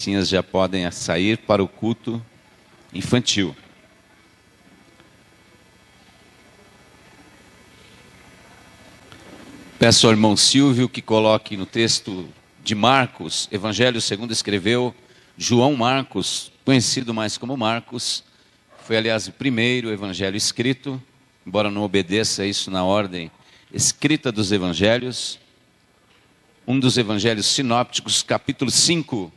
criancinhas já podem sair para o culto infantil. Peço ao irmão Silvio que coloque no texto de Marcos, Evangelho segundo escreveu João Marcos, conhecido mais como Marcos. Foi, aliás, o primeiro evangelho escrito, embora não obedeça isso na ordem escrita dos evangelhos. Um dos evangelhos sinópticos, capítulo 5,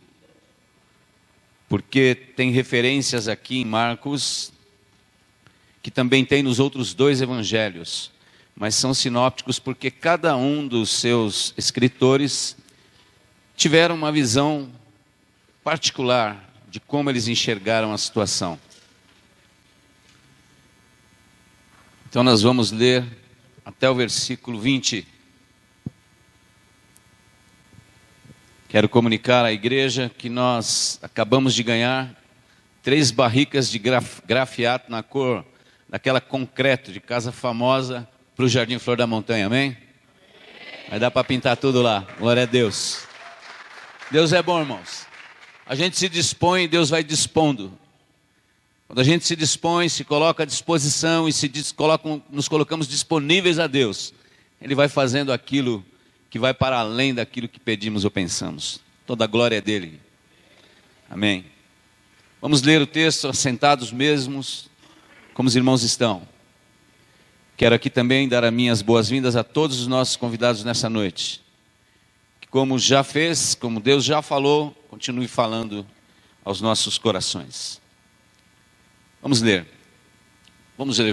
porque tem referências aqui em Marcos, que também tem nos outros dois evangelhos, mas são sinópticos porque cada um dos seus escritores tiveram uma visão particular de como eles enxergaram a situação. Então nós vamos ler até o versículo 20. Quero comunicar à igreja que nós acabamos de ganhar 3 barricas de grafiato na cor daquela concreto de casa famosa para o Jardim Flor da Montanha, amém? Vai dar para pintar tudo lá, glória a Deus. Deus é bom, irmãos. A gente se dispõe, Deus vai dispondo. Quando a gente se dispõe, se coloca à disposição e nos colocamos disponíveis a Deus, Ele vai fazendo aquilo que vai para além daquilo que pedimos ou pensamos. Toda a glória é dele. Amém. Vamos ler o texto assentados mesmos, como os irmãos estão. Quero aqui também dar as minhas boas-vindas a todos os nossos convidados nessa noite. Que como já fez, como Deus já falou, continue falando aos nossos corações. Vamos ler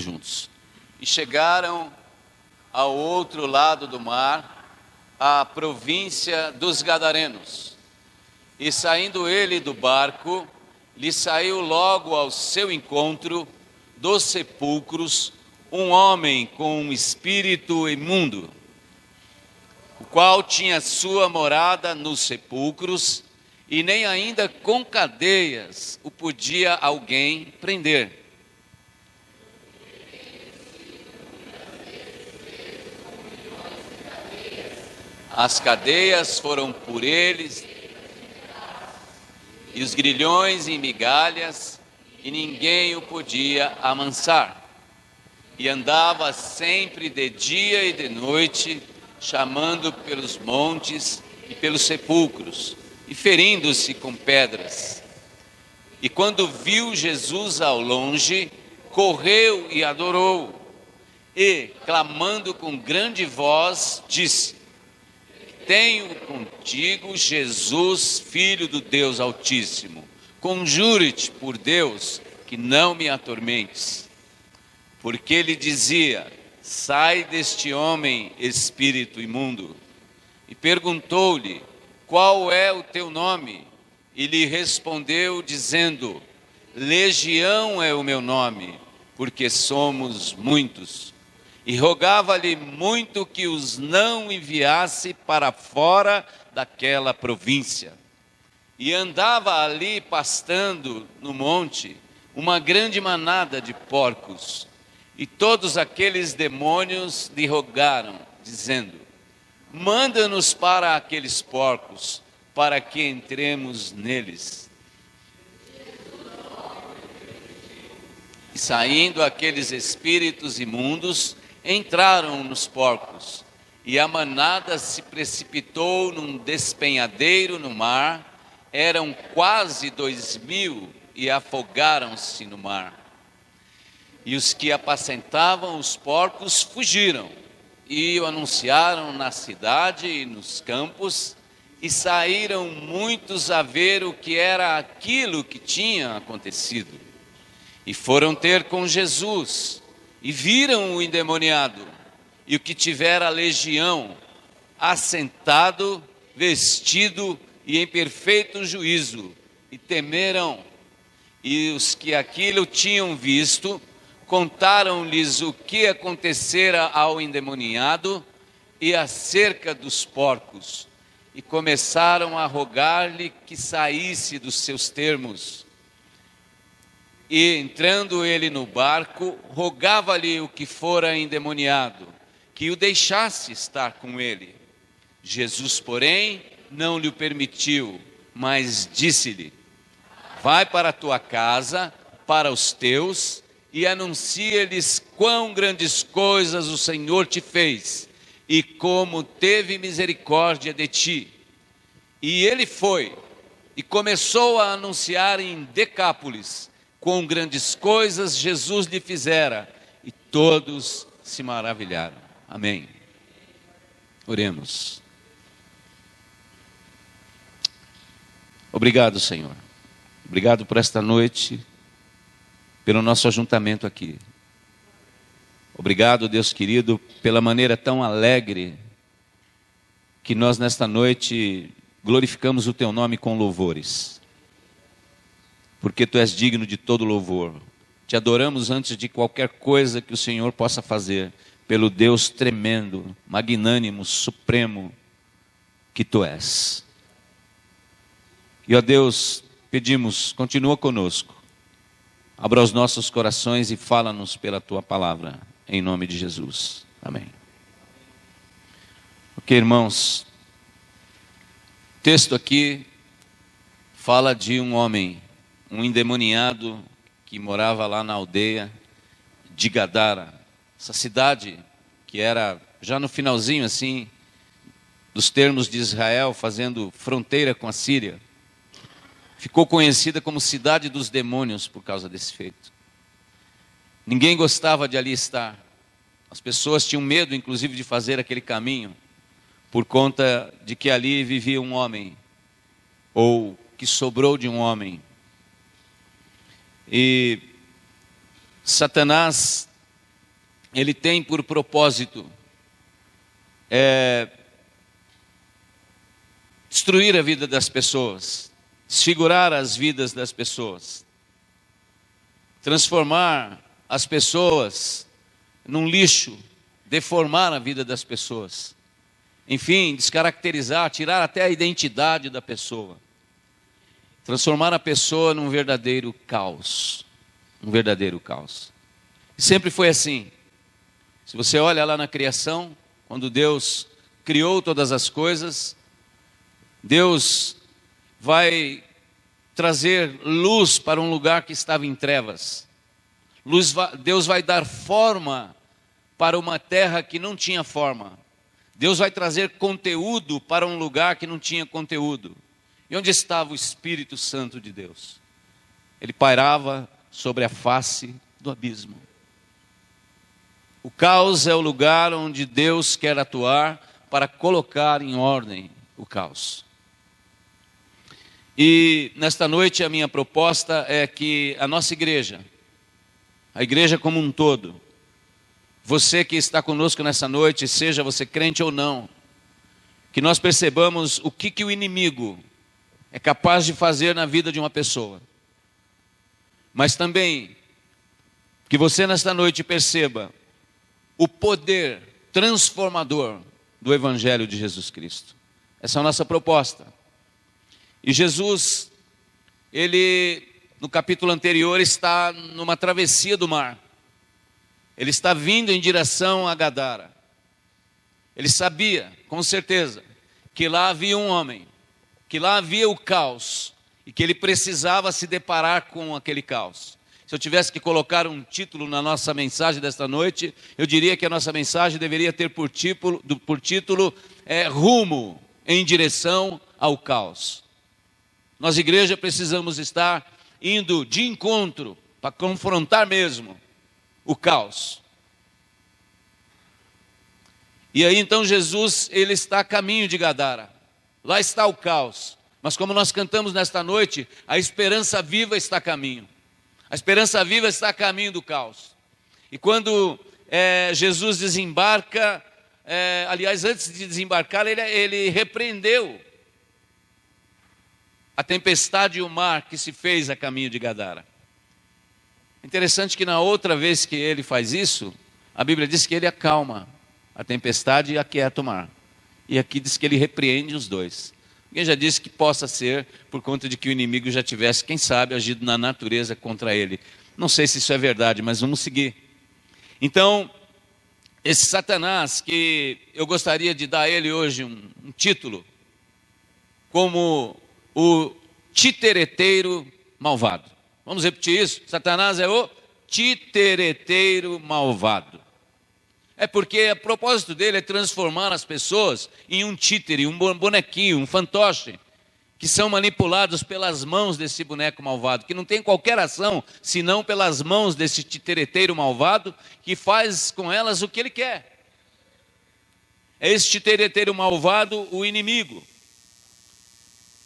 juntos. E chegaram ao outro lado do mar, à província dos Gadarenos. E saindo ele do barco, lhe saiu logo ao seu encontro dos sepulcros um homem com um espírito imundo, o qual tinha sua morada nos sepulcros, e nem ainda com cadeias o podia alguém prender. As cadeias foram por eles, e os grilhões em migalhas, e ninguém o podia amansar. E andava sempre de dia e de noite, chamando pelos montes e pelos sepulcros, e ferindo-se com pedras. E quando viu Jesus ao longe, correu e adorou, e, clamando com grande voz, disse: Tenho contigo Jesus, Filho do Deus Altíssimo. Conjure-te por Deus que não me atormentes. Porque ele dizia: Sai deste homem, espírito imundo. E perguntou-lhe: Qual é o teu nome? E lhe respondeu dizendo: Legião é o meu nome, porque somos muitos. E rogava-lhe muito que os não enviasse para fora daquela província. E andava ali pastando no monte uma grande manada de porcos. E todos aqueles demônios lhe rogaram, dizendo: Manda-nos para aqueles porcos, para que entremos neles. E saindo aqueles espíritos imundos, entraram nos porcos, e a manada se precipitou num despenhadeiro no mar. Eram quase 2.000 e afogaram-se no mar. E os que apacentavam os porcos fugiram e o anunciaram na cidade e nos campos, e saíram muitos a ver o que era aquilo que tinha acontecido. E foram ter com Jesus, e viram o endemoniado, e o que tivera a legião, assentado, vestido e em perfeito juízo, e temeram. E os que aquilo tinham visto, contaram-lhes o que acontecera ao endemoniado e acerca dos porcos, e começaram a rogar-lhe que saísse dos seus termos. E entrando ele no barco, rogava-lhe o que fora endemoniado, que o deixasse estar com ele. Jesus, porém, não lhe permitiu, mas disse-lhe: vai para a tua casa, para os teus, e anuncia-lhes quão grandes coisas o Senhor te fez, e como teve misericórdia de ti. E ele foi, e começou a anunciar em Decápolis quão grandes coisas Jesus lhe fizera, e todos se maravilharam. Amém. Oremos. Obrigado, Senhor. Obrigado por esta noite, pelo nosso ajuntamento aqui. Obrigado, Deus querido, pela maneira tão alegre que nós nesta noite glorificamos o Teu nome com louvores. Porque Tu és digno de todo louvor. Te adoramos antes de qualquer coisa que o Senhor possa fazer, pelo Deus tremendo, magnânimo, supremo que Tu és. E ó Deus, pedimos, continua conosco. Abra os nossos corações e fala-nos pela Tua palavra, em nome de Jesus. Amém. Ok, irmãos, o texto aqui fala de um homem, um endemoniado que morava lá na aldeia de Gadara. Essa cidade que era já no finalzinho assim dos termos de Israel, fazendo fronteira com a Síria. Ficou conhecida como cidade dos demônios por causa desse feito. Ninguém gostava de ali estar. As pessoas tinham medo, inclusive, de fazer aquele caminho, por conta de que ali vivia um homem, ou que sobrou de um homem. E Satanás, ele tem por propósito destruir a vida das pessoas, desfigurar as vidas das pessoas, transformar as pessoas num lixo, deformar a vida das pessoas, enfim, descaracterizar, tirar até a identidade da pessoa, transformar a pessoa num verdadeiro caos, E sempre foi assim. Se você olha lá na criação, quando Deus criou todas as coisas, Deus vai trazer luz para um lugar que estava em trevas. Deus vai dar forma para uma terra que não tinha forma. Deus vai trazer conteúdo para um lugar que não tinha conteúdo. E onde estava o Espírito Santo de Deus? Ele pairava sobre a face do abismo. O caos é o lugar onde Deus quer atuar para colocar em ordem o caos. E nesta noite a minha proposta é que a nossa igreja, a igreja como um todo, você que está conosco nessa noite, seja você crente ou não, que nós percebamos o que o inimigo é capaz de fazer na vida de uma pessoa. Mas também que você nesta noite perceba o poder transformador do Evangelho de Jesus Cristo. Essa é a nossa proposta. E Jesus, ele no capítulo anterior está numa travessia do mar. Ele está vindo em direção a Gadara. Ele sabia, com certeza, que lá havia um homem, que lá havia o caos e que ele precisava se deparar com aquele caos. Se eu tivesse que colocar um título na nossa mensagem desta noite, eu diria que a nossa mensagem deveria ter por título Rumo em direção ao caos. Nós, igreja, precisamos estar indo de encontro para confrontar mesmo o caos. E aí então Jesus, ele está a caminho de Gadara. Lá está o caos. Mas como nós cantamos nesta noite, a esperança viva está a caminho. A esperança viva está a caminho do caos. E quando Jesus desembarca, aliás, antes de desembarcar, ele repreendeu a tempestade e o mar que se fez a caminho de Gadara. Interessante que na outra vez que ele faz isso, a Bíblia diz que ele acalma a tempestade e aquieta o mar. E aqui diz que ele repreende os dois. Alguém já disse que possa ser por conta de que o inimigo já tivesse, quem sabe, agido na natureza contra ele. Não sei se isso é verdade, mas vamos seguir. Então, esse Satanás, que eu gostaria de dar a ele hoje um título, como o titereteiro malvado. Vamos repetir isso? Satanás é o titereteiro malvado. É porque o propósito dele é transformar as pessoas em um títere, um bonequinho, um fantoche, que são manipulados pelas mãos desse boneco malvado, que não tem qualquer ação, senão pelas mãos desse titereteiro malvado, que faz com elas o que ele quer. É esse titereteiro malvado o inimigo.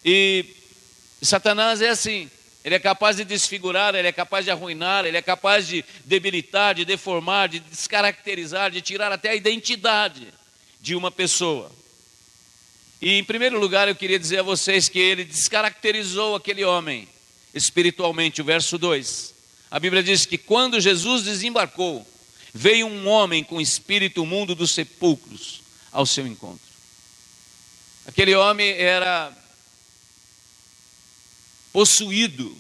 E Satanás é assim, ele é capaz de desfigurar, ele é capaz de arruinar, ele é capaz de debilitar, de deformar, de descaracterizar, de tirar até a identidade de uma pessoa. E em primeiro lugar eu queria dizer a vocês que ele descaracterizou aquele homem espiritualmente. O verso 2, a Bíblia diz que quando Jesus desembarcou, veio um homem com espírito imundo dos sepulcros ao seu encontro. Aquele homem era possuído,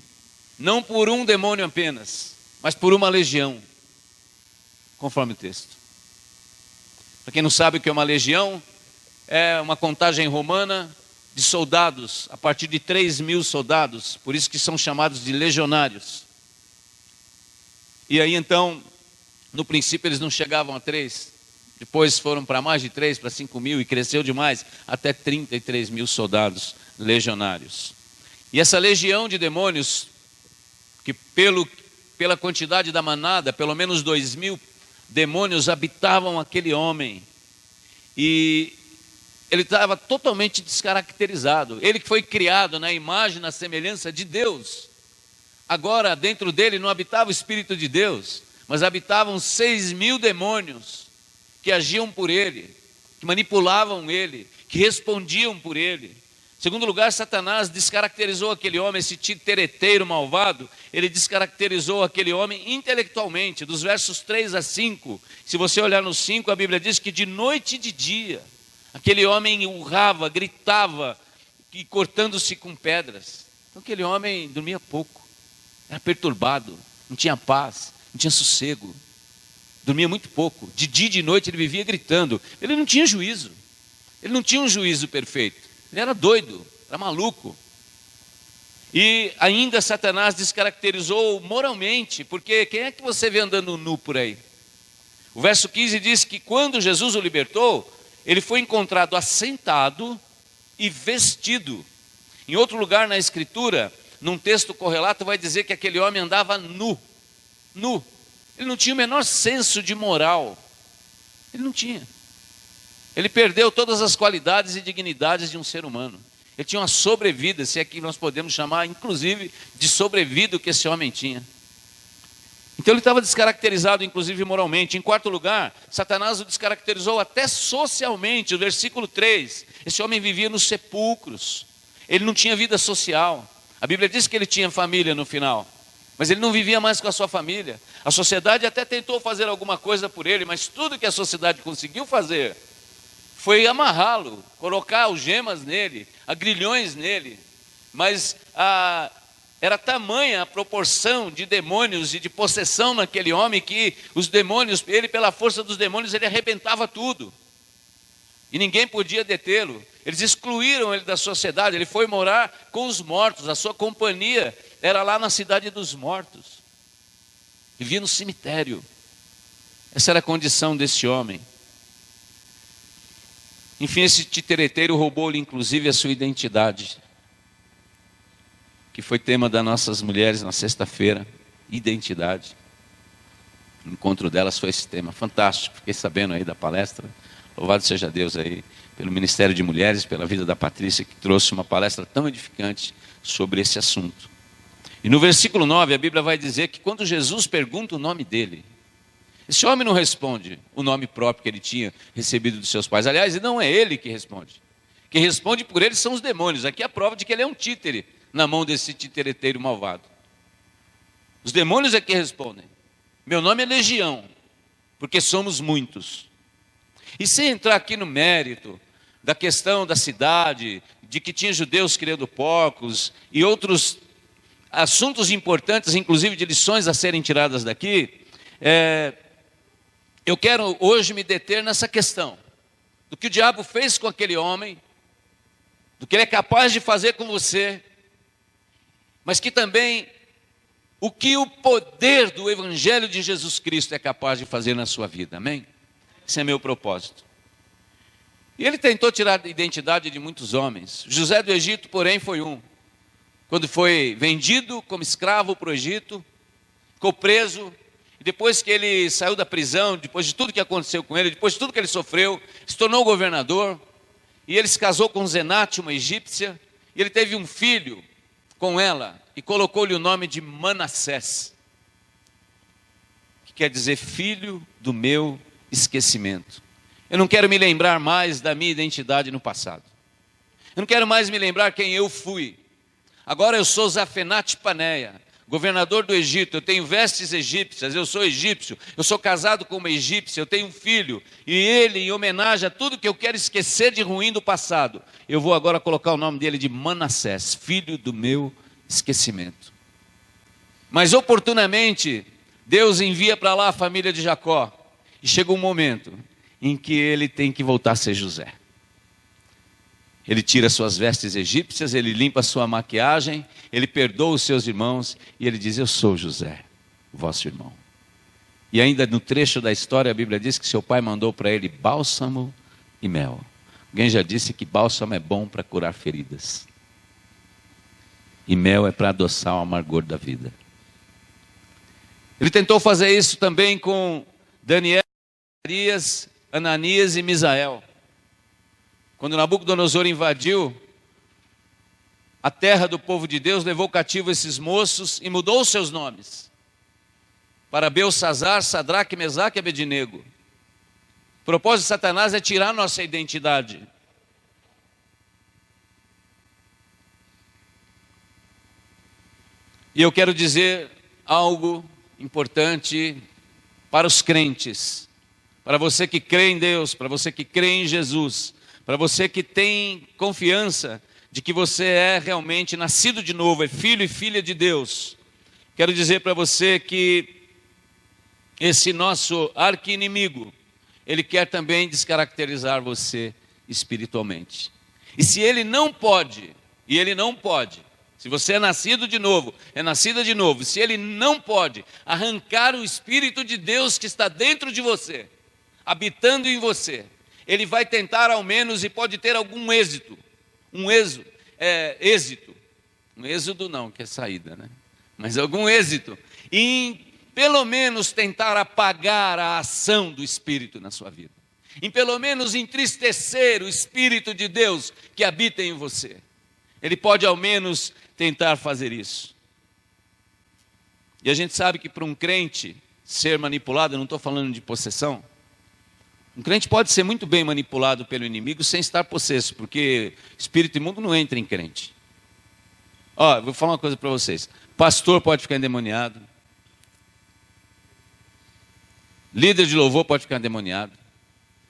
não por um demônio apenas, mas por uma legião, conforme o texto. Para quem não sabe o que é uma legião, é uma contagem romana de soldados, a partir de 3.000 soldados, por isso que são chamados de legionários. E aí então, no princípio eles não chegavam a 3, depois foram para mais de 3, para 5.000 e cresceu demais, até 33.000 soldados legionários. E essa legião de demônios, que pela quantidade da manada, pelo menos 2.000 demônios habitavam aquele homem. E ele estava totalmente descaracterizado. Ele que foi criado na imagem, na semelhança de Deus. Agora, dentro dele não habitava o Espírito de Deus, mas habitavam 6.000 demônios que agiam por ele, que manipulavam ele, que respondiam por ele. Em segundo lugar, Satanás descaracterizou aquele homem, esse titereteiro malvado, ele descaracterizou aquele homem intelectualmente, dos versos 3 a 5. Se você olhar no 5, a Bíblia diz que de noite e de dia, aquele homem urrava, gritava, e cortando-se com pedras. Então aquele homem dormia pouco, era perturbado, não tinha paz, não tinha sossego, dormia muito pouco. De dia e de noite ele vivia gritando, ele não tinha juízo, ele não tinha um juízo perfeito. Ele era doido, era maluco. E ainda Satanás descaracterizou moralmente, porque quem é que você vê andando nu por aí? O verso 15 diz que quando Jesus o libertou, ele foi encontrado assentado e vestido. Em outro lugar na Escritura, num texto correlato, vai dizer que aquele homem andava nu. Nu. Ele não tinha o menor senso de moral. Ele não tinha. Ele perdeu todas as qualidades e dignidades de um ser humano. Ele tinha uma sobrevida, se é que nós podemos chamar, inclusive, de sobrevida que esse homem tinha. Então ele estava descaracterizado, inclusive, moralmente. Em quarto lugar, Satanás o descaracterizou até socialmente. O versículo 3, esse homem vivia nos sepulcros. Ele não tinha vida social. A Bíblia diz que ele tinha família no final, mas ele não vivia mais com a sua família. A sociedade até tentou fazer alguma coisa por ele, mas tudo que a sociedade conseguiu fazer foi amarrá-lo, colocar algemas nele, agrilhões nele. Mas era tamanha a proporção de demônios e de possessão naquele homem que os demônios, ele pela força dos demônios, ele arrebentava tudo. E ninguém podia detê-lo. Eles excluíram ele da sociedade, ele foi morar com os mortos, a sua companhia era lá na cidade dos mortos. Vivia no cemitério. Essa era a condição desse homem. Enfim, esse titereteiro roubou-lhe inclusive a sua identidade, que foi tema das nossas mulheres na sexta-feira, identidade. O encontro delas foi esse tema, fantástico, fiquei sabendo aí da palestra. Louvado seja Deus aí, pelo Ministério de Mulheres, pela vida da Patrícia, que trouxe uma palestra tão edificante sobre esse assunto. E no versículo 9, a Bíblia vai dizer que quando Jesus pergunta o nome dele, esse homem não responde o nome próprio que ele tinha recebido dos seus pais. Aliás, não é ele que responde. Quem responde por ele são os demônios. Aqui é a prova de que ele é um títere na mão desse titereteiro malvado. Os demônios é que respondem. Meu nome é Legião, porque somos muitos. E sem entrar aqui no mérito da questão da cidade, de que tinha judeus criando porcos e outros assuntos importantes, inclusive de lições a serem tiradas daqui, eu quero hoje me deter nessa questão do que o diabo fez com aquele homem do que Ele é capaz de fazer com você, mas que também o que o poder do Evangelho de Jesus Cristo é capaz de fazer na sua vida, amém? Esse é meu propósito. E ele tentou tirar a identidade de muitos homens. José do Egito, porém, foi um. Quando foi vendido como escravo para o Egito, ficou preso, e depois que ele saiu da prisão, depois de tudo que aconteceu com ele, depois de tudo que ele sofreu, se tornou governador, e ele se casou com Zenate, uma egípcia, e ele teve um filho com ela, e colocou-lhe o nome de Manassés, que quer dizer filho do meu esquecimento. Eu não quero me lembrar mais da minha identidade no passado. Eu não quero mais me lembrar quem eu fui. Agora eu sou Zafenate Paneia, governador do Egito, eu tenho vestes egípcias, eu sou egípcio, eu sou casado com uma egípcia, eu tenho um filho, e ele, em homenagem a tudo que eu quero esquecer de ruim do passado, eu vou agora colocar o nome dele de Manassés, filho do meu esquecimento. Mas oportunamente, Deus envia para lá a família de Jacó, e chega um momento em que ele tem que voltar a ser José. Ele tira suas vestes egípcias, ele limpa sua maquiagem, ele perdoa os seus irmãos e ele diz: eu sou José, vosso irmão. E ainda no trecho da história a Bíblia diz que seu pai mandou para ele bálsamo e mel. Alguém já disse que bálsamo é bom para curar feridas. E mel é para adoçar o amargor da vida. Ele tentou fazer isso também com Daniel, Ananias e Misael. Quando Nabucodonosor invadiu a terra do povo de Deus, levou cativo esses moços e mudou os seus nomes para Belsassar, Sadraque, Mesaque e Abednego. O propósito de Satanás é tirar nossa identidade. E eu quero dizer algo importante para os crentes, para você que crê em Deus, para você que crê em Jesus, para você que tem confiança de que você é realmente nascido de novo, é filho e filha de Deus. Quero dizer para você que esse nosso arqui-inimigo, ele quer também descaracterizar você espiritualmente. E se ele não pode, se você é nascido de novo, é nascida de novo, se ele não pode arrancar o Espírito de Deus que está dentro de você, habitando em você, ele vai tentar ao menos e pode ter algum êxito. Êxodo não, que é saída, né? Mas algum êxito em pelo menos tentar apagar a ação do Espírito na sua vida. Em pelo menos entristecer o Espírito de Deus que habita em você. Ele pode ao menos tentar fazer isso. E a gente sabe que para um crente ser manipulado, eu não estou falando de possessão, um crente pode ser muito bem manipulado pelo inimigo sem estar possesso, porque espírito imundo não entra em crente. Vou falar uma coisa para vocês. Pastor pode ficar endemoniado. Líder de louvor pode ficar endemoniado.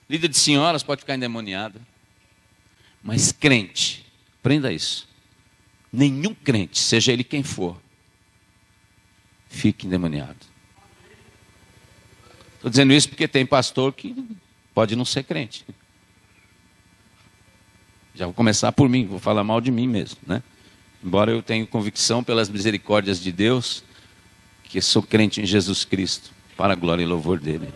Líder de senhoras pode ficar endemoniado. Mas crente, aprenda isso. Nenhum crente, seja ele quem for, fique endemoniado. Estou dizendo isso porque tem pastor que pode não ser crente. Já vou começar por mim, vou falar mal de mim mesmo, né? Embora eu tenha convicção pelas misericórdias de Deus, que sou crente em Jesus Cristo, para a glória e louvor dele.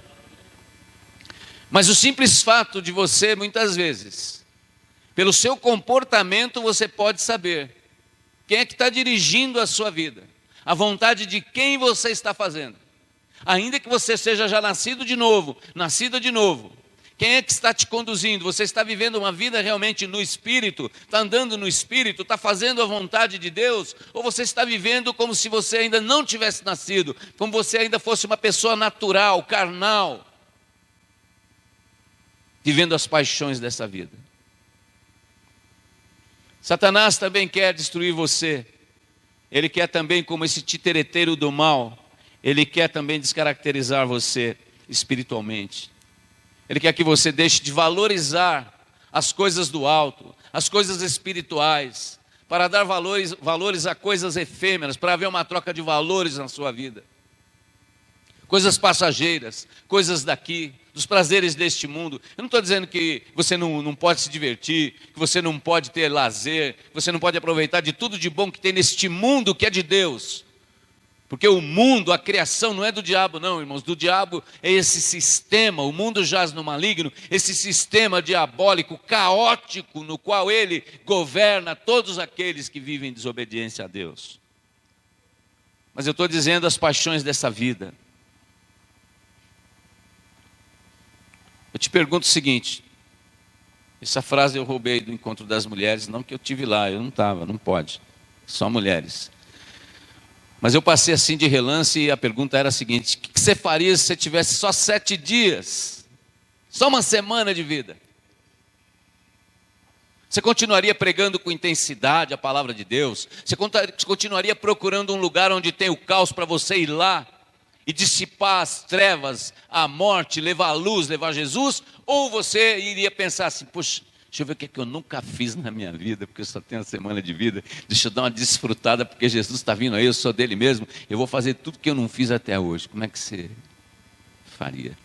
Mas o simples fato de você, muitas vezes, pelo seu comportamento, você pode saber quem é que está dirigindo a sua vida, a vontade de quem você está fazendo. Ainda que você seja já nascido de novo, nascida de novo, quem é que está te conduzindo? Você está vivendo uma vida realmente no Espírito? Está andando no Espírito? Está fazendo a vontade de Deus? Ou você está vivendo como se você ainda não tivesse nascido? Como você ainda fosse uma pessoa natural, carnal? Vivendo as paixões dessa vida. Satanás também quer destruir você. Ele quer também, como esse titereteiro do mal, ele quer também descaracterizar você espiritualmente. Ele quer que você deixe de valorizar as coisas do alto, as coisas espirituais, para dar valores a coisas efêmeras, para haver uma troca de valores na sua vida. coisas passageiras, coisas daqui, dos prazeres deste mundo. Eu não estou dizendo que você não pode se divertir, que você não pode ter lazer, que você não pode aproveitar de tudo de bom que tem neste mundo que é de Deus. Porque o mundo, a criação não é do diabo não, irmãos. Do diabo é esse sistema, o mundo jaz no maligno, esse sistema diabólico, caótico, no qual ele governa todos aqueles que vivem em desobediência a Deus. Mas eu estou dizendo as paixões dessa vida. Eu te pergunto o seguinte, essa frase eu roubei do Encontro das Mulheres, não que eu tive lá, eu não estava, não pode, só mulheres. Mas eu passei assim de relance e a pergunta era a seguinte: o que você faria se você tivesse só 7 dias? Só uma semana de vida? Você continuaria pregando com intensidade a palavra de Deus? Você continuaria procurando um lugar onde tem o caos para você ir lá e dissipar as trevas, a morte, levar a luz, levar Jesus? Ou você iria pensar assim: poxa, deixa eu ver o que eu nunca fiz na minha vida, porque eu só tenho uma semana de vida, deixa eu dar uma desfrutada, porque Jesus está vindo aí, eu sou dele mesmo, eu vou fazer tudo que eu não fiz até hoje. Como é que você faria?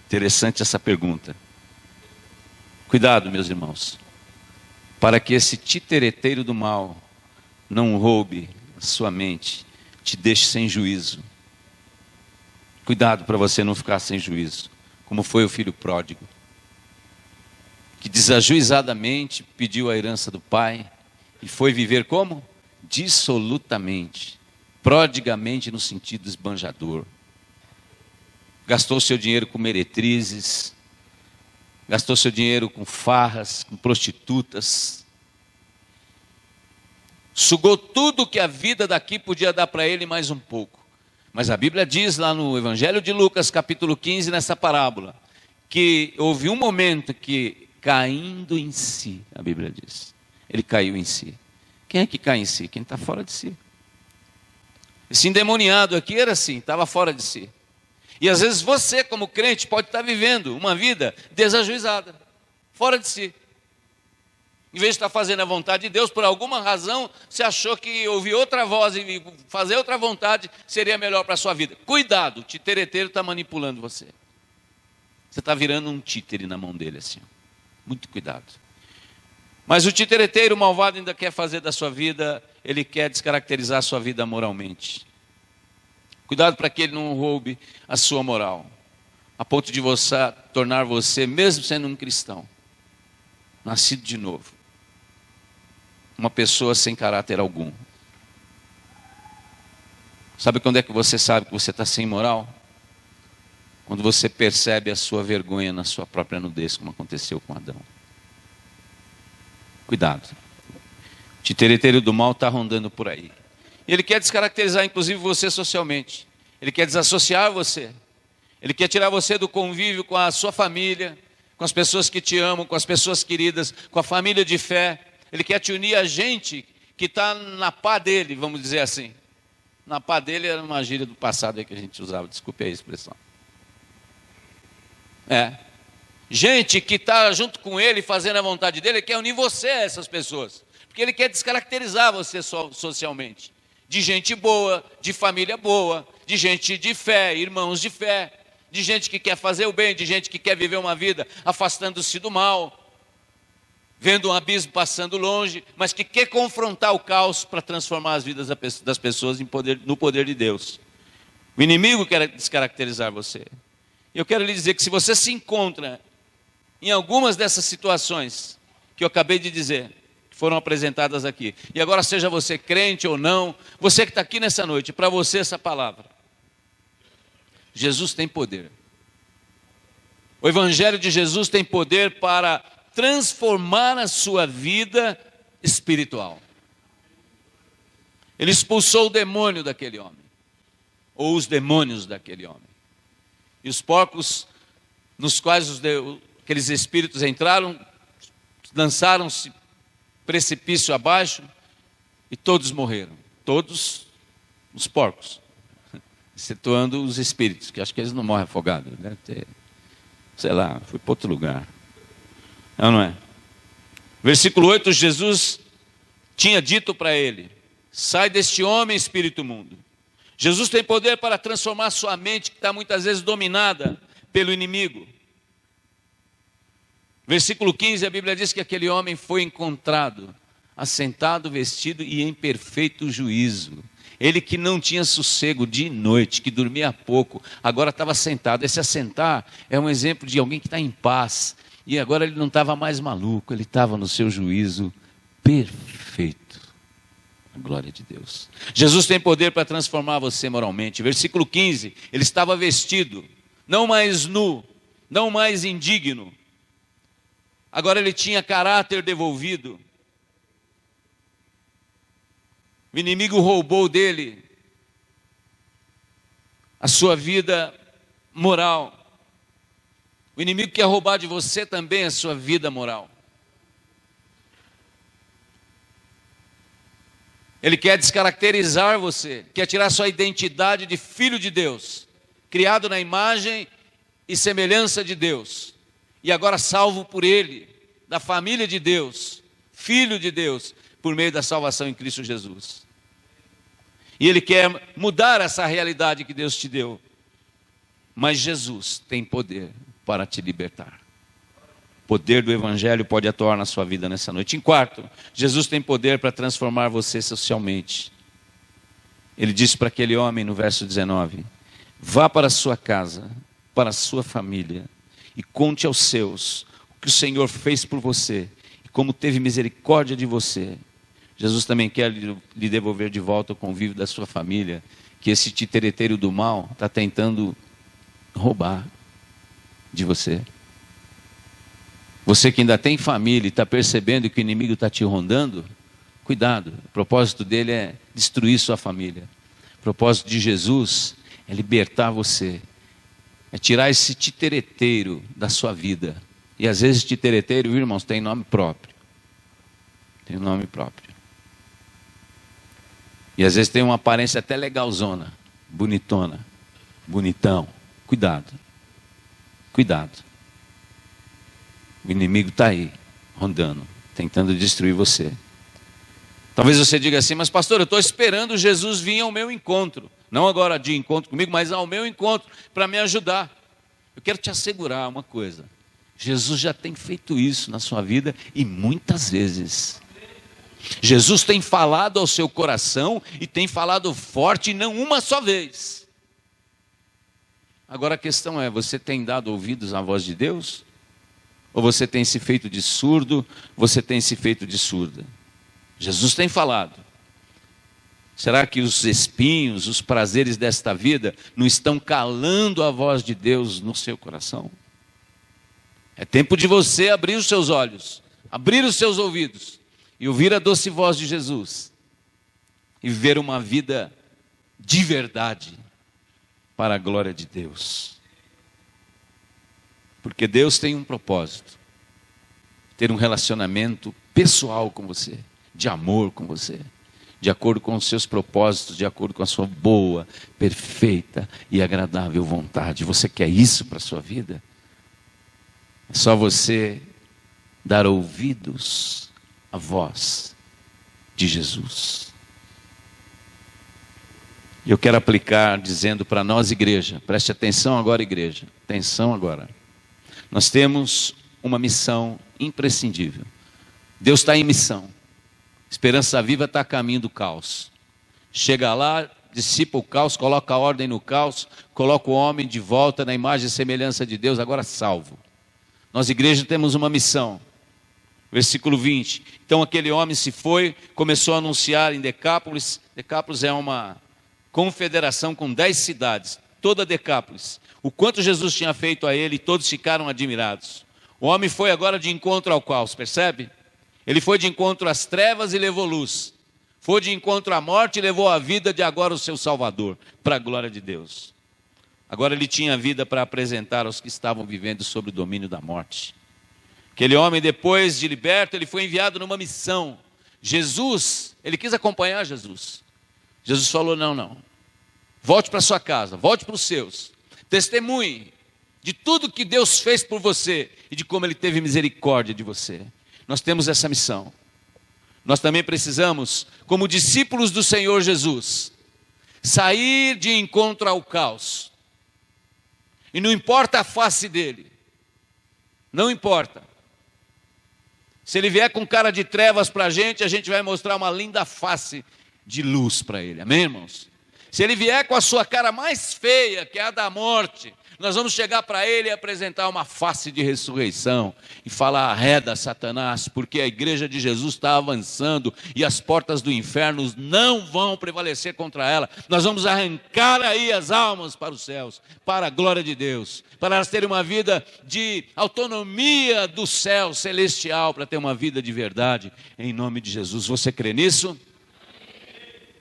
Interessante essa pergunta. Cuidado, meus irmãos, para que esse titereteiro do mal não roube a sua mente, te deixe sem juízo. Cuidado para você não ficar sem juízo, como foi o filho pródigo, que desajuizadamente pediu a herança do pai e foi viver como? Dissolutamente, prodigamente no sentido esbanjador. Gastou seu dinheiro com meretrizes, gastou seu dinheiro com farras, com prostitutas, sugou tudo que a vida daqui podia dar para ele, mais um pouco. Mas a Bíblia diz lá no Evangelho de Lucas, capítulo 15, nessa parábola, que houve um momento que, caindo em si, a Bíblia diz, ele caiu em si. Quem é que cai em si? Quem está fora de si. Esse endemoniado aqui era assim, estava fora de si. E às vezes você, como crente, pode estar vivendo uma vida desajuizada, fora de si. Em vez de estar fazendo a vontade de Deus, por alguma razão, você achou que ouvir outra voz e fazer outra vontade seria melhor para a sua vida. Cuidado, o titereteiro está manipulando você. Você está virando um títere na mão dele assim. Muito cuidado. Mas o titereteiro malvado ainda quer fazer da sua vida, ele quer descaracterizar a sua vida moralmente. Cuidado para que ele não roube a sua moral, a ponto de você tornar você, mesmo sendo um cristão, nascido de novo, uma pessoa sem caráter algum. Sabe quando é que você sabe que você está sem moral? Quando você percebe a sua vergonha na sua própria nudez, como aconteceu com Adão. Cuidado. O titereteiro do mal está rondando por aí. E ele quer descaracterizar inclusive você socialmente. Ele quer desassociar você. Ele quer tirar você do convívio com a sua família, com as pessoas que te amam, com as pessoas queridas, com a família de fé. Ele quer te unir a gente que está na pá dele, vamos dizer assim. Na pá dele era uma gíria do passado aí que a gente usava, desculpe a expressão. Gente que está junto com ele, fazendo a vontade dele, ele quer unir você a essas pessoas. Porque ele quer descaracterizar você socialmente. De gente boa, de família boa, de gente de fé, irmãos de fé, de gente que quer fazer o bem, de gente que quer viver uma vida afastando-se do mal, vendo um abismo passando longe, mas que quer confrontar o caos para transformar as vidas das pessoas no poder de Deus. O inimigo quer descaracterizar você. Eu quero lhe dizer que se você se encontra em algumas dessas situações que eu acabei de dizer, que foram apresentadas aqui, e agora seja você crente ou não, você que está aqui nessa noite, para você essa palavra: Jesus tem poder. O Evangelho de Jesus tem poder para transformar a sua vida espiritual. Ele expulsou o demônio daquele homem, ou os demônios daquele homem. E os porcos nos quais aqueles espíritos entraram, lançaram-se precipício abaixo e todos morreram. Todos os porcos, excetuando os espíritos, que acho que eles não morrem afogados. Deve ter, sei lá, foi para outro lugar. Não é? Versículo 8, Jesus tinha dito para ele: sai deste homem, espírito imundo. Jesus tem poder para transformar sua mente, que está muitas vezes dominada pelo inimigo. Versículo 15, a Bíblia diz que aquele homem foi encontrado, assentado, vestido e em perfeito juízo. Ele que não tinha sossego de noite, que dormia pouco, agora estava sentado. Esse assentar é um exemplo de alguém que está em paz. E agora ele não estava mais maluco, ele estava no seu juízo perfeito. A glória de Deus. Jesus tem poder para transformar você moralmente. Versículo 15, ele estava vestido, não mais nu, não mais indigno. Agora ele tinha caráter devolvido. O inimigo roubou dele a sua vida moral. O inimigo quer roubar de você também a sua vida moral. Ele quer descaracterizar você, quer tirar sua identidade de filho de Deus, criado na imagem e semelhança de Deus, e agora salvo por Ele, da família de Deus, filho de Deus, por meio da salvação em Cristo Jesus. E Ele quer mudar essa realidade que Deus te deu. Mas Jesus tem poder para te libertar. O poder do Evangelho pode atuar na sua vida nessa noite. Em quarto, Jesus tem poder para transformar você socialmente. Ele disse para aquele homem no verso 19: vá para a sua casa, para a sua família, e conte aos seus o que o Senhor fez por você, e como teve misericórdia de você. Jesus também quer lhe devolver de volta o convívio da sua família, que esse titereteiro do mal está tentando roubar de você. Você que ainda tem família e está percebendo que o inimigo está te rondando, cuidado. O propósito dele é destruir sua família. O propósito de Jesus é libertar você, é tirar esse titereteiro da sua vida. E às vezes titereteiro, irmãos, tem nome próprio. Tem um nome próprio. E às vezes tem uma aparência até legalzona, bonitona, bonitão. Cuidado. Cuidado. O inimigo está aí, rondando, tentando destruir você. Talvez você diga assim: mas pastor, eu estou esperando Jesus vir ao meu encontro. Não agora de encontro comigo, mas ao meu encontro, para me ajudar. Eu quero te assegurar uma coisa: Jesus já tem feito isso na sua vida e muitas vezes. Jesus tem falado ao seu coração e tem falado forte, e não uma só vez. Agora a questão é: você tem dado ouvidos à voz de Deus? Ou você tem se feito de surdo, você tem se feito de surda? Jesus tem falado. Será que os espinhos, os prazeres desta vida não estão calando a voz de Deus no seu coração? É tempo de você abrir os seus olhos, abrir os seus ouvidos e ouvir a doce voz de Jesus e viver uma vida de verdade para a glória de Deus. Porque Deus tem um propósito: ter um relacionamento pessoal com você, de amor com você, de acordo com os seus propósitos, de acordo com a sua boa, perfeita e agradável vontade. Você quer isso para a sua vida? É só você dar ouvidos à voz de Jesus. Eu quero aplicar dizendo para nós, igreja, preste atenção agora, igreja, atenção agora. Nós temos uma missão imprescindível. Deus está em missão. Esperança Viva está a caminho do caos. Chega lá, dissipa o caos, coloca a ordem no caos, coloca o homem de volta na imagem e semelhança de Deus, agora salvo. Nós, igreja, temos uma missão. Versículo 20. Então aquele homem se foi, começou a anunciar em Decápolis. Decápolis é uma confederação com 10 cidades, toda Decápolis. O quanto Jesus tinha feito a ele, todos ficaram admirados. O homem foi agora de encontro ao caos, percebe? Ele foi de encontro às trevas e levou luz. Foi de encontro à morte e levou a vida de agora o seu Salvador, para a glória de Deus. Agora ele tinha vida para apresentar aos que estavam vivendo sob o domínio da morte. Aquele homem, depois de liberto, ele foi enviado numa missão. Jesus, ele quis acompanhar Jesus. Jesus falou: não. Volte para sua casa, volte para os seus. Testemunhe de tudo que Deus fez por você e de como Ele teve misericórdia de você. Nós temos essa missão. Nós também precisamos, como discípulos do Senhor Jesus, sair de encontro ao caos. E não importa a face dele, não importa. Se ele vier com cara de trevas para a gente vai mostrar uma linda face de luz para ele, amém, irmãos? Se ele vier com a sua cara mais feia, que é a da morte, nós vamos chegar para ele e apresentar uma face de ressurreição e falar: arreda, Satanás, porque a igreja de Jesus está avançando e as portas do inferno não vão prevalecer contra ela. Nós vamos arrancar aí as almas para os céus, para a glória de Deus, para elas terem uma vida de autonomia do céu celestial, para ter uma vida de verdade, em nome de Jesus. Você crê nisso?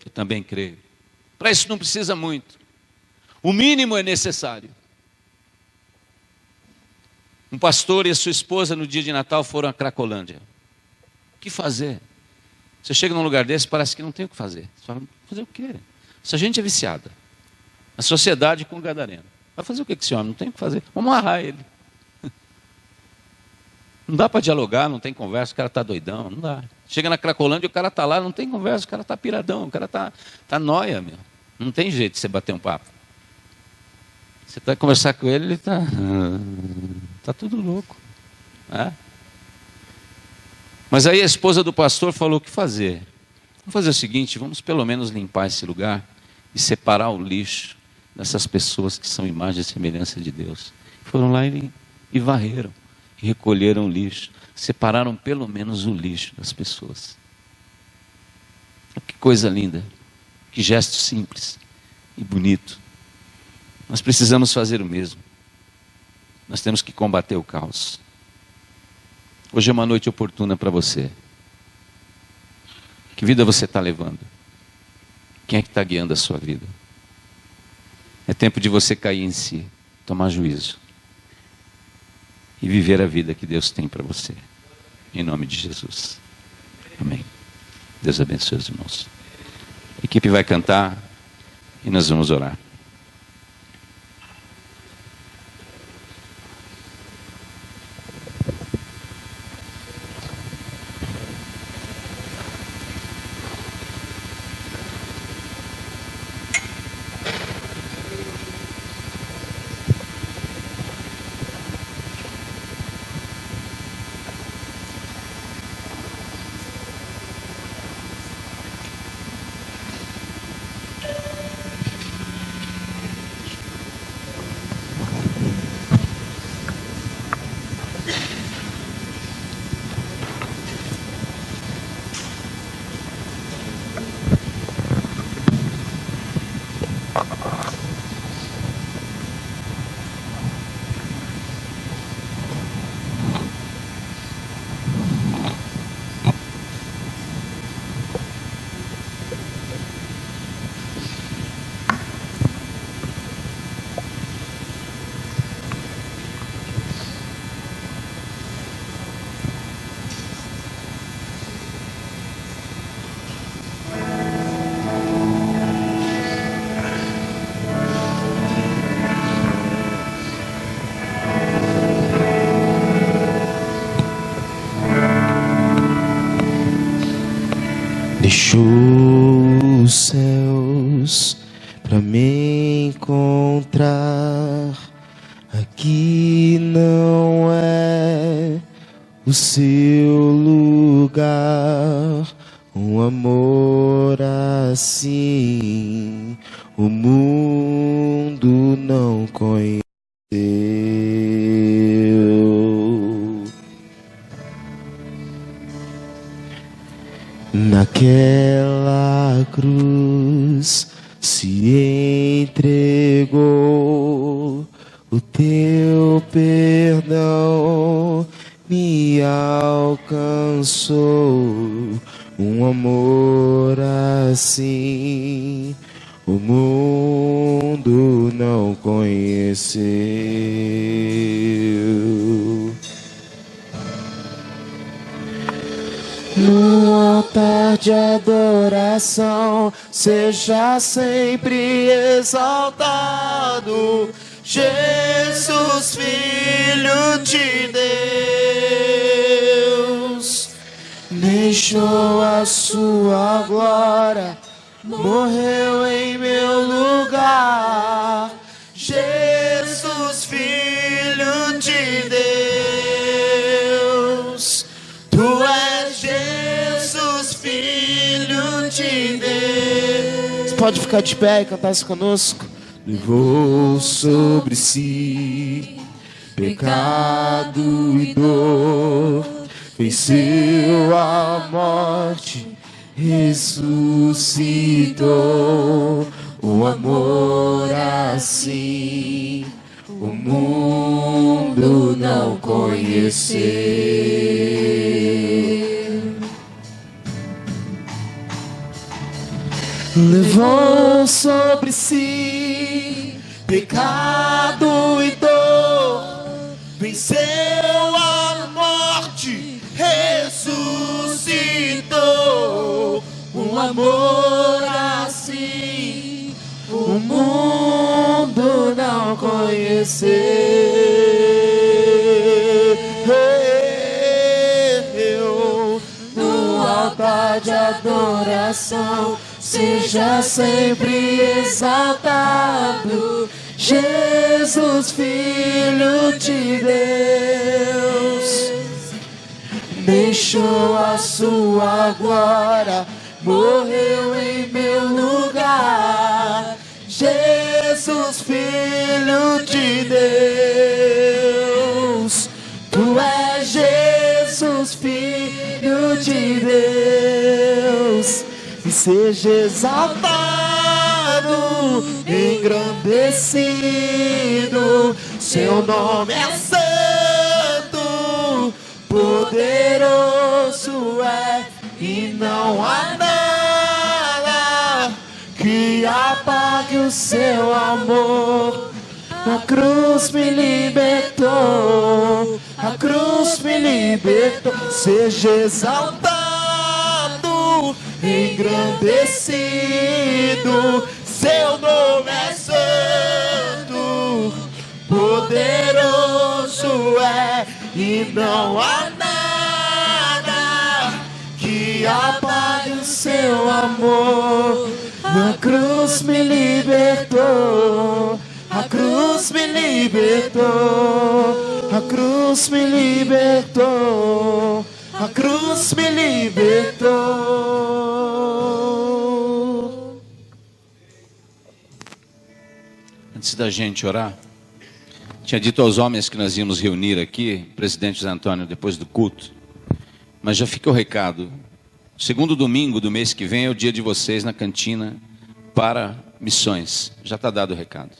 Eu também creio. Para isso não precisa muito, o mínimo é necessário. Um pastor e a sua esposa no dia de Natal foram a Cracolândia. O que fazer? Você chega num lugar desse, parece que não tem o que fazer. Você fala: fazer o quê? Essa gente é viciada. A sociedade com o gadareno. Vai fazer o que com esse homem? Não tem o que fazer. Vamos amarrar ele. Não dá para dialogar, não tem conversa, o cara está doidão, não dá. Chega na Cracolândia, o cara está lá, não tem conversa, o cara está piradão, o cara está nóia, meu. Não tem jeito de você bater um papo. Você vai conversar com ele, ele está tudo louco. Mas aí a esposa do pastor falou: o que fazer? Vamos fazer o seguinte, vamos pelo menos limpar esse lugar e separar o lixo dessas pessoas que são imagem e semelhança de Deus. Foram lá e varreram, e recolheram o lixo, separaram pelo menos o lixo das pessoas. Que coisa linda, que gesto simples e bonito. Nós precisamos fazer o mesmo. Nós temos que combater o caos. Hoje é uma noite oportuna para você. Que vida você está levando? Quem é que está guiando a sua vida? É tempo de você cair em si, tomar juízo e viver a vida que Deus tem para você. Em nome de Jesus. Amém. Deus abençoe os irmãos. A equipe vai cantar e nós vamos orar. Deixou os céus pra me encontrar. Aqui não é o seu lugar. Um amor assim o mundo não conheceu. Naquela cruz se entregou, o teu perdão me alcançou. Um amor assim o mundo não conheceu. No altar de adoração, seja sempre exaltado, Jesus, Filho de Deus. Deixou a sua glória, morreu em meu pode ficar de pé e cantar isso conosco. Levou sobre si pecado e dor, venceu a morte, ressuscitou. O amor assim o mundo não conheceu. Levou sobre si pecado e dor, venceu a morte, ressuscitou. Um amor assim o mundo não conheceu. No altar de adoração seja sempre exaltado, Jesus, Filho de Deus. Deixou a sua glória, morreu em meu lugar. Jesus, Filho de Deus. Tu és Jesus, Filho de Deus. E seja exaltado, engrandecido. Seu nome é santo, poderoso é, e não há nada que apague o seu amor. A cruz me libertou, a cruz me libertou. Seja exaltado, engrandecido. Seu nome é santo, poderoso é, e não há nada que apague o seu amor. A cruz me libertou, a cruz me libertou, a cruz me libertou, a cruz me libertou. Antes da gente orar, tinha dito aos homens que nós íamos reunir aqui, presidente José Antônio, depois do culto, mas já fica o recado. Segundo domingo do mês que vem é o dia de vocês na cantina para missões. Já está dado o recado.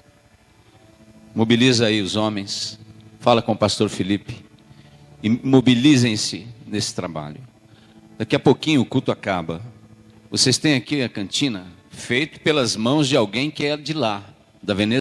Mobiliza aí os homens, fala com o pastor Felipe e mobilizem-se nesse trabalho. Daqui a pouquinho o culto acaba. Vocês têm aqui a cantina feita pelas mãos de alguém que é de lá, da Veneza.